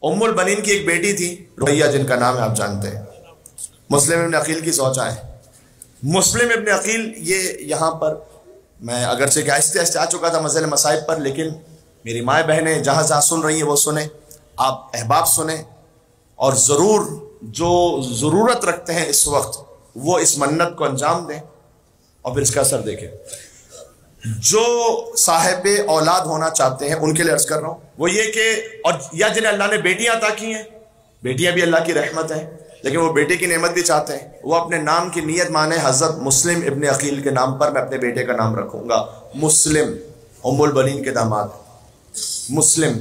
ام البنین کی ایک بیٹی تھی رقیہ، جن کا نام ہے آپ جانتے ہیں، مسلم ابن عقیل کی زوجہ ہے۔ مسلم ابن عقیل یہ یہاں پر میں اگرچہ کہ آہستہ آہستہ آ چکا تھا مسئلے مصائب پر، لیکن میری مائیں بہنیں جہاں جہاں سن رہی ہیں وہ سنیں، آپ احباب سنیں، اور ضرور جو ضرورت رکھتے ہیں اس وقت وہ اس منت کو انجام دیں اور پھر اس کا اثر دیکھیں۔ جو صاحب اولاد ہونا چاہتے ہیں ان کے لیے عرض کر رہا ہوں وہ یہ کہ، اور یا جنہیں اللہ نے بیٹیاں عطا کی ہیں، بیٹیاں بھی اللہ کی رحمت ہیں، لیکن وہ بیٹے کی نعمت بھی چاہتے ہیں، وہ اپنے نام کی نیت مانے حضرت مسلم ابن عقیل کے نام پر میں اپنے بیٹے کا نام رکھوں گا، مسلم، ام البنین کے داماد مسلم۔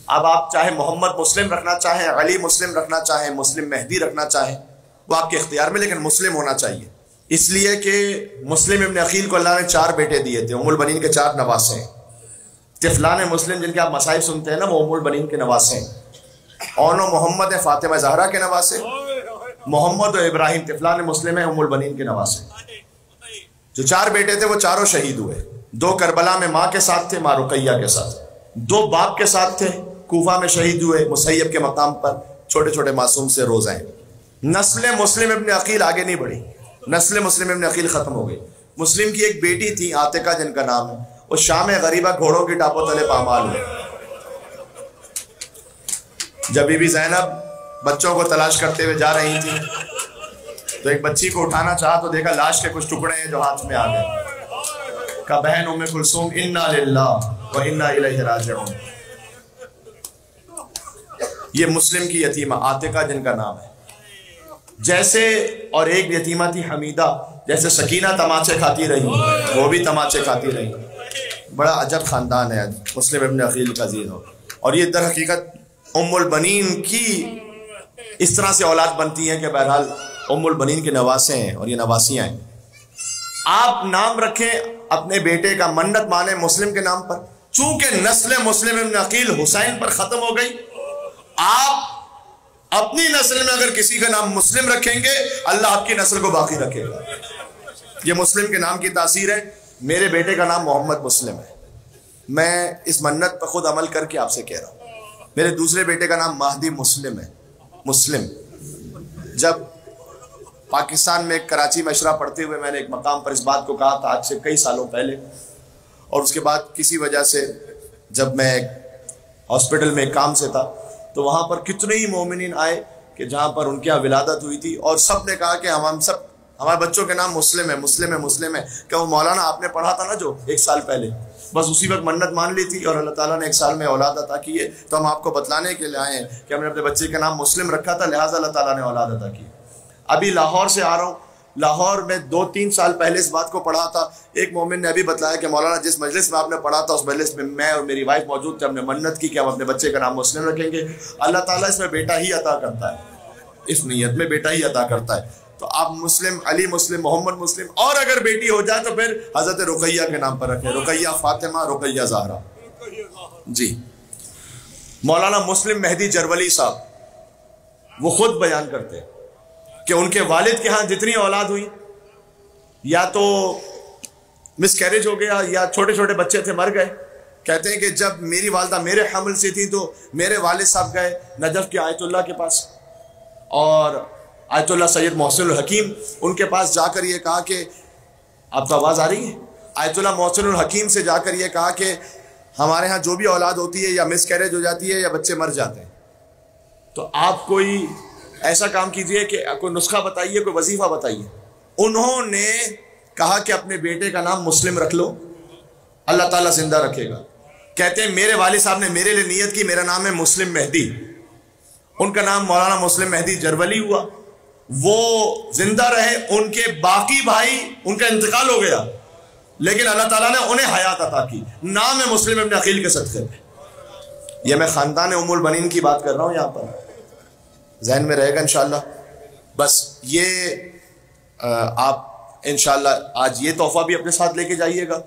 اب آپ چاہے محمد مسلم رکھنا چاہیں، علی مسلم رکھنا چاہیں، مسلم مہدی رکھنا چاہیں، وہ آپ کے اختیار میں، لیکن مسلم ہونا چاہیے، اس لیے کہ مسلم ابن عقیل کو اللہ نے 4 بیٹے دیے تھے، ام البنین کے 4 نواسے ہیں۔ طفلان مسلم جن کے آپ مصائب سنتے ہیں نا، وہ ام البنین کے نواسے ہیں۔ اون و محمد ہے فاطمہ زہرا کے نواسے، محمد و ابراہیم طفلان مسلم ہیں ام البنین کے نواسے۔ جو 4 بیٹے تھے وہ چاروں شہید ہوئے، 2 کربلا میں ماں کے ساتھ تھے، ماں رقیہ کے ساتھ، 2 باپ کے ساتھ تھے، کوفہ میں شہید ہوئے مسیب کے مقام پر، چھوٹے چھوٹے معصوم سے روز ہیں۔ نسل مسلم ابن عقیل آگے نہیں بڑھی، نسل مسلم ابن عقیل ختم ہو گئی۔ مسلم کی ایک بیٹی تھی عاتقہ جن کا نام ہے، وہ شام غریبہ گھوڑوں کی ٹاپوں تلے پامال ہوئے۔ جب بی بی زینب بچوں کو تلاش کرتے ہوئے جا رہی تھی تو ایک بچی کو اٹھانا چاہا تو دیکھا لاش کے کچھ ٹکڑے ہیں جو ہاتھ میں آ گئے۔ کہا بہن ام کلثوم انا للہ و انا الیہ راجعون۔ یہ مسلم کی یتیمہ عاتقہ جن کا نام ہے، جیسے اور ایک یتیمہ تھی حمیدہ، جیسے سکینہ تماچے کھاتی رہی وہ بھی تماچے کھاتی رہی۔ بڑا عجب خاندان ہے مسلم ابن عقیل کا زیرو، اور یہ در حقیقت ام البنین کی اس طرح سے اولاد بنتی ہیں کہ بہرحال ام البنین کے نواسے ہیں اور یہ نواسیاں ہیں۔ آپ نام رکھیں اپنے بیٹے کا، منت مانے مسلم کے نام پر، چونکہ نسل مسلم ابن عقیل حسین پر ختم ہو گئی، آپ اپنی نسل میں اگر کسی کا نام مسلم رکھیں گے اللہ آپ کی نسل کو باقی رکھے گا۔ یہ مسلم کے نام کی تاثیر ہے۔ میرے بیٹے کا نام محمد مسلم ہے، میں اس منت پر خود عمل کر کے آپ سے کہہ رہا ہوں۔ میرے دوسرے بیٹے کا نام مہدی مسلم ہے، مسلم۔ جب پاکستان میں کراچی میں اشرا پڑھتے ہوئے میں نے ایک مقام پر اس بات کو کہا تھا آج سے کئی سالوں پہلے، اور اس کے بعد کسی وجہ سے جب میں ہاسپٹل میں ایک کام سے تھا تو وہاں پر کتنے ہی مومنین آئے کہ جہاں پر ان کے یہاں ولادت ہوئی تھی، اور سب نے کہا کہ ہم سب ہمارے بچوں کے نام مسلم ہے، مسلم ہے، مسلم ہے۔ کہ وہ مولانا آپ نے پڑھا تھا نا جو 1 سال پہلے، بس اسی وقت منت مان لی تھی اور اللہ تعالیٰ نے 1 سال میں اولاد عطا کی ہے، تو ہم آپ کو بتلانے کے لیے آئے ہیں کہ ہم نے اپنے بچے کا نام مسلم رکھا تھا، لہٰذا اللہ تعالیٰ نے اولاد عطا کی۔ ابھی لاہور سے آ رہا ہوں، لاہور میں 2-3 سال پہلے اس بات کو پڑھا تھا، ایک مومن نے ابھی بتلایا کہ مولانا جس مجلس میں آپ نے پڑھا تھا اس مجلس میں میں اور میری وائف موجود تھے، ہم نے منت کی کہ ہم اپنے بچے کا نام مسلم رکھیں گے۔ اللہ تعالیٰ اس میں بیٹا ہی عطا کرتا ہے، اس نیت میں بیٹا ہی عطا کرتا ہے۔ تو آپ مسلم، علی مسلم، محمد مسلم، اور اگر بیٹی ہو جائے تو پھر حضرت رقیہ کے نام پر رکھیں، رقیہ فاطمہ، رقیہ زہرا۔ جی مولانا مسلم مہدی جرولی صاحب وہ خود بیان کرتے ہیں کہ ان کے والد کے ہاں جتنی اولاد ہوئی یا تو مس کیریج ہو گیا یا چھوٹے چھوٹے بچے تھے مر گئے۔ کہتے ہیں کہ جب میری والدہ میرے حمل سے تھی تو میرے والد صاحب گئے نجف کے آیت اللہ کے پاس، اور آیت اللہ سید محسن الحکیم ان کے پاس جا کر یہ کہا کہ آپ کو آواز آ رہی ہے، آیت اللہ محسن الحکیم سے جا کر یہ کہا کہ ہمارے ہاں جو بھی اولاد ہوتی ہے یا مس کیریج ہو جاتی ہے یا بچے مر جاتے ہیں، تو آپ کوئی ایسا کام کیجئے کہ کوئی نسخہ بتائیے، کوئی وظیفہ بتائیے۔ انہوں نے کہا کہ اپنے بیٹے کا نام مسلم رکھ لو، اللہ تعالیٰ زندہ رکھے گا۔ کہتے ہیں میرے والد صاحب نے میرے لیے نیت کی، میرا نام ہے مسلم مہدی، ان کا نام مولانا مسلم مہدی جرولی ہوا، وہ زندہ رہے، ان کے باقی بھائی ان کا انتقال ہو گیا لیکن اللہ تعالیٰ نے انہیں حیات عطا کی، نام ہے مسلم ابن عقیل کے صدقے میں۔ یہ میں خاندان ام البنین کی بات کر رہا ہوں، یہاں پر ذہن میں رہے گا انشاءاللہ۔ بس یہ آپ انشاءاللہ آج یہ تحفہ بھی اپنے ساتھ لے کے جائیے گا،